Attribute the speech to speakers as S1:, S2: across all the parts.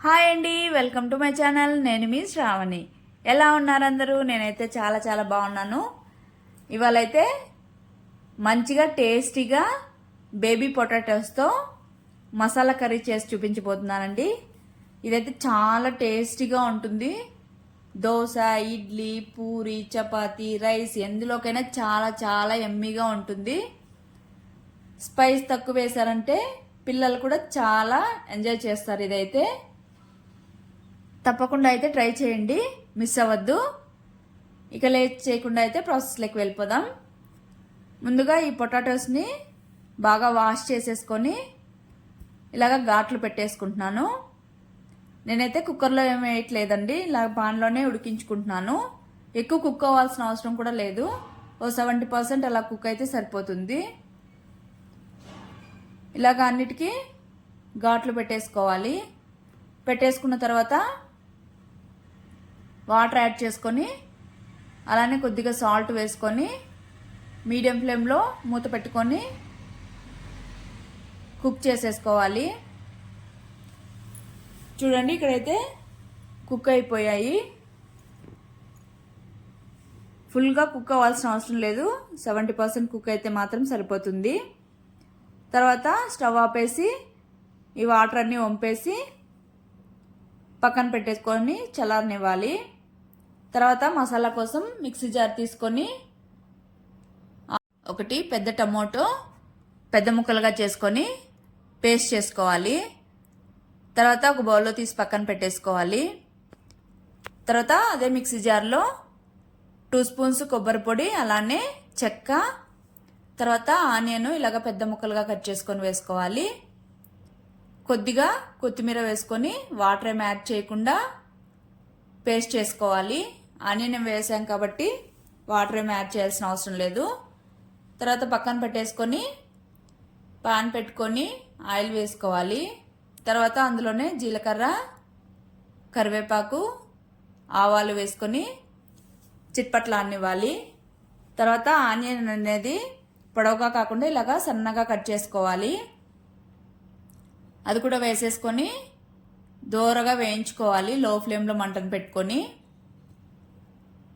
S1: Hi అండి, welcome to my channel. నేను మీ శ్రావణి. ఎలా ఉన్నారు అందరూ? నేనైతే చాలా చాలా బాగున్నాను. ఇవాళైతే మంచిగా టేస్టీగా బేబీ పొటాటోస్తో మసాలా కర్రీ చేసి చూపించబోతున్నానండి. ఇదైతే చాలా టేస్టీగా ఉంటుంది. దోశ, ఇడ్లీ, పూరి, చపాతీ, రైస్ ఎందులోకైనా చాలా చాలా ఎమ్మీగా ఉంటుంది. స్పైస్ తక్కువ వేశారంటే పిల్లలు కూడా చాలా ఎంజాయ్ చేస్తారు. ఇదైతే తప్పకుండా అయితే ట్రై చేయండి, మిస్ అవ్వద్దు. ఇక లేట్ చేయకుండా అయితే ప్రాసెస్లోకి వెళ్ళిపోదాం. ముందుగా ఈ పొటాటోస్ని బాగా వాష్ చేసేసుకొని ఇలాగ ఘాట్లు పెట్టేసుకుంటున్నాను. నేనైతే కుక్కర్లో ఏమి వేయట్లేదండి, ఇలా పాన్లోనే ఉడికించుకుంటున్నాను. ఎక్కువ కుక్ అవ్వాల్సిన అవసరం కూడా లేదు. ఓ 70% అలా కుక్ అయితే సరిపోతుంది. ఇలాగ అన్నిటికీ ఘాట్లు పెట్టేసుకోవాలి. పెట్టేసుకున్న తర్వాత వాటర్ యాడ్ చేసుకొని అలానే కొద్దిగా సాల్ట్ వేసుకొని మీడియం ఫ్లేమ్లో మూత పెట్టుకొని కుక్ చేసేసుకోవాలి. చూడండి, ఇక్కడైతే కుక్ అయిపోయాయి. ఫుల్గా కుక్ అవ్వాల్సిన అవసరం లేదు, 70% కుక్ అయితే మాత్రం సరిపోతుంది. తర్వాత స్టవ్ ఆపేసి ఈ వాటర్ అన్నీ వంపేసి పక్కన పెట్టేసుకొని చల్లారనివ్వాలి. తర్వాత మసాలా కోసం మిక్సీ జార్ తీసుకొని ఒకటి పెద్ద టమోటో పెద్ద ముక్కలుగా చేసుకొని పేస్ట్ చేసుకోవాలి. తర్వాత ఒక బౌల్లో తీసి పక్కన పెట్టేసుకోవాలి. తర్వాత అదే మిక్సీ జార్లో 2 స్పూన్స్ కొబ్బరి పొడి, అలానే చెక్క, తర్వాత ఆనియన్ ఇలాగ పెద్ద ముక్కలుగా కట్ చేసుకొని వేసుకోవాలి. కొద్దిగా కొత్తిమీర వేసుకొని వాటర్ ఏమి యాడ్ చేయకుండా పేస్ట్ చేసుకోవాలి. ఆనియన్ వేసాం కాబట్టి వాటర్ ఏమి యాడ్ చేయాల్సిన అవసరం లేదు. తర్వాత పక్కన పెట్టేసుకొని పాన్ పెట్టుకొని ఆయిల్ వేసుకోవాలి. తర్వాత అందులోనే జీలకర్ర, కరివేపాకు, ఆవాలు వేసుకొని చిట్పట్లాడనివ్వాలి. తర్వాత ఆనియన్ అనేది పొడవుగా కాకుండా ఇలాగా సన్నగా కట్ చేసుకోవాలి. అది కూడా వేసేసుకొని దోరగా వేయించుకోవాలి, లో ఫ్లేమ్లో మంటను పెట్టుకొని.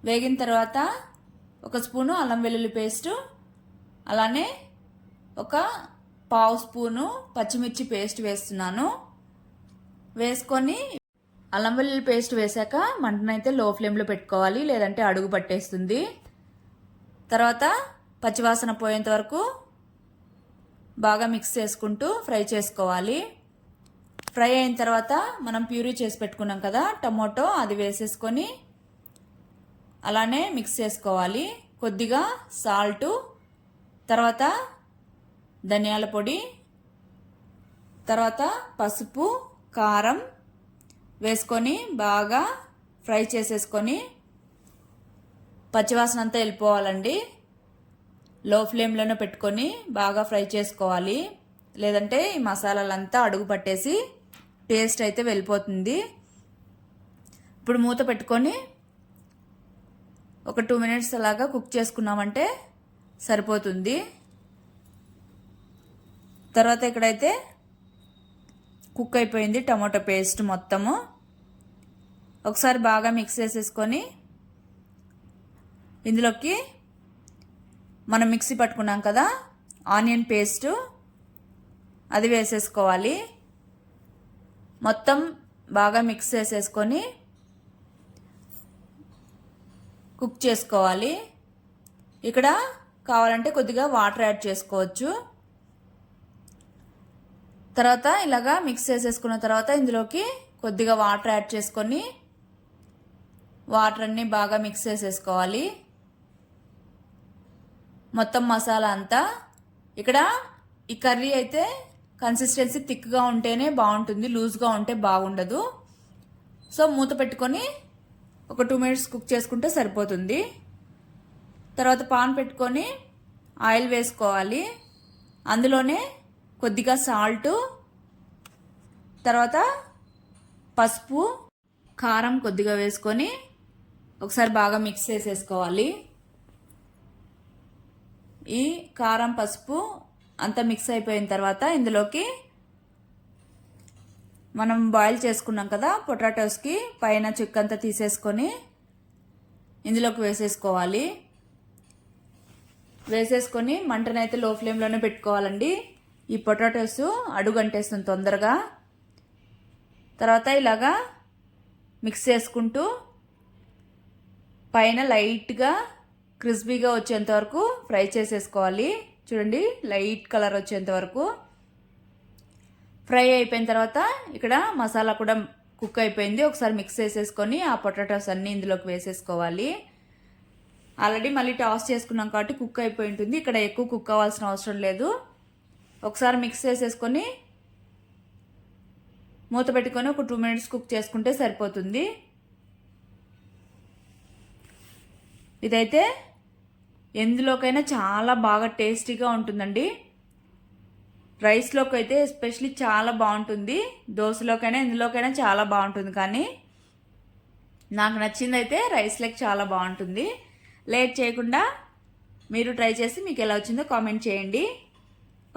S1: వేగిన తర్వాత 1 స్పూను అల్లం వెల్లుల్లి పేస్టు, అలానే ఒక 1/2 స్పూను పచ్చిమిర్చి పేస్ట్ వేస్తున్నాను. వేసుకొని అల్లం వెల్లుల్లి పేస్ట్ వేసాక మంటనైతే లో ఫ్లేమ్లో పెట్టుకోవాలి, లేదంటే అడుగు పట్టేస్తుంది. తర్వాత పచ్చివాసన పోయేంత వరకు బాగా మిక్స్ చేసుకుంటూ ఫ్రై చేసుకోవాలి. ఫ్రై అయిన తర్వాత మనం ప్యూరీ చేసి పెట్టుకున్నాం కదా టమోటో, అది వేసేసుకొని అలానే మిక్స్ చేసుకోవాలి. కొద్దిగా సాల్టు, తర్వాత ధనియాల పొడి, తర్వాత పసుపు, కారం వేసుకొని బాగా ఫ్రై చేసేసుకొని పచ్చివాసన అంతా వెళ్ళిపోవాలండి. లో ఫ్లేమ్లోనే పెట్టుకొని బాగా ఫ్రై చేసుకోవాలి, లేదంటే ఈ మసాలాలంతా అడుగు పట్టేసి టేస్ట్ అయితే వెళ్ళిపోతుంది. ఇప్పుడు మూత పెట్టుకొని ఒక 2 మినిట్స్ అలాగా కుక్ చేసుకున్నామంటే సరిపోతుంది. తర్వాత ఇక్కడైతే కుక్ అయిపోయింది టమాటో పేస్ట్ మొత్తము. ఒకసారి బాగా మిక్స్ చేసేసుకొని ఇందులోకి మనం మిక్సీ పట్టుకున్నాం కదా ఆనియన్ పేస్టు, అది వేసేసుకోవాలి. మొత్తం బాగా మిక్స్ చేసేసుకొని కుక్ చేసుకోవాలి. ఇక్కడ కావాలంటే కొద్దిగా వాటర్ యాడ్ చేసుకోవచ్చు. తర్వాత ఇలాగా మిక్స్ చేసేసుకున్న తర్వాత ఇందులోకి కొద్దిగా వాటర్ యాడ్ చేసుకొని వాటర్ అన్నీ బాగా మిక్స్ చేసేసుకోవాలి. మొత్తం మసాలా అంతా ఇక్కడ ఈ కర్రీ అయితే కన్సిస్టెన్సీ థిక్గా ఉంటేనే బాగుంటుంది, లూజ్గా ఉంటే బాగుండదు. సో మూత పెట్టుకొని ఒక 2 మినిట్స్ కుక్ చేసుకుంటే సరిపోతుంది. తర్వాత పాన్ పెట్టుకొని ఆయిల్ వేసుకోవాలి. అందులోనే కొద్దిగా సాల్టు, తర్వాత పసుపు, కారం కొద్దిగా వేసుకొని ఒకసారి బాగా మిక్స్ చేసేసుకోవాలి. ఈ కారం, పసుపు అంతా మిక్స్ అయిపోయిన తర్వాత ఇందులోకి మనం బాయిల్ చేసుకున్నాం కదా పొటాటోస్కి పైన చిక్కంతా తీసేసుకొని ఇందులోకి వేసేసుకోవాలి. వేసేసుకొని మంటనైతే లో ఫ్లేమ్లోనే పెట్టుకోవాలండి. ఈ పొటాటోస్ అడుగంటేస్తుంది తొందరగా. తర్వాత ఇలాగా మిక్స్ చేసుకుంటూ పైన లైట్గా క్రిస్పీగా వచ్చేంత వరకు ఫ్రై చేసేసుకోవాలి. చూడండి, లైట్ కలర్ వచ్చేంత వరకు ఫ్రై అయిపోయిన తర్వాత ఇక్కడ మసాలా కూడా కుక్ అయిపోయింది. ఒకసారి మిక్స్ చేసేసుకొని ఆ పొటాటోస్ అన్నీ ఇందులోకి వేసేసుకోవాలి. ఆల్రెడీ మళ్ళీ టాస్ చేసుకున్నాం కాబట్టి కుక్ అయిపోయి ఉంటుంది. ఇక్కడ ఎక్కువ కుక్ అవ్వాల్సిన అవసరం లేదు. ఒకసారి మిక్స్ చేసేసుకొని మూత పెట్టుకొని ఒక 2 minutes కుక్ చేసుకుంటే సరిపోతుంది. ఇదైతే ఎందులోకైనా చాలా బాగా టేస్టీగా ఉంటుందండి. రైస్లోకి అయితే ఎస్పెషల్లీ చాలా బాగుంటుంది. దోశలోకైనా ఇందులోకైనా చాలా బాగుంటుంది. కానీ నాకు నచ్చింది అయితే రైస్లోకి చాలా బాగుంటుంది. లేట్ చేయకుండా మీరు ట్రై చేసి మీకు ఎలా వచ్చిందో కామెంట్ చేయండి.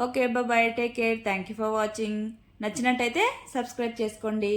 S1: Okay, bye, take care, thank you for watching. నచ్చినట్టయితే సబ్స్క్రైబ్ చేసుకోండి.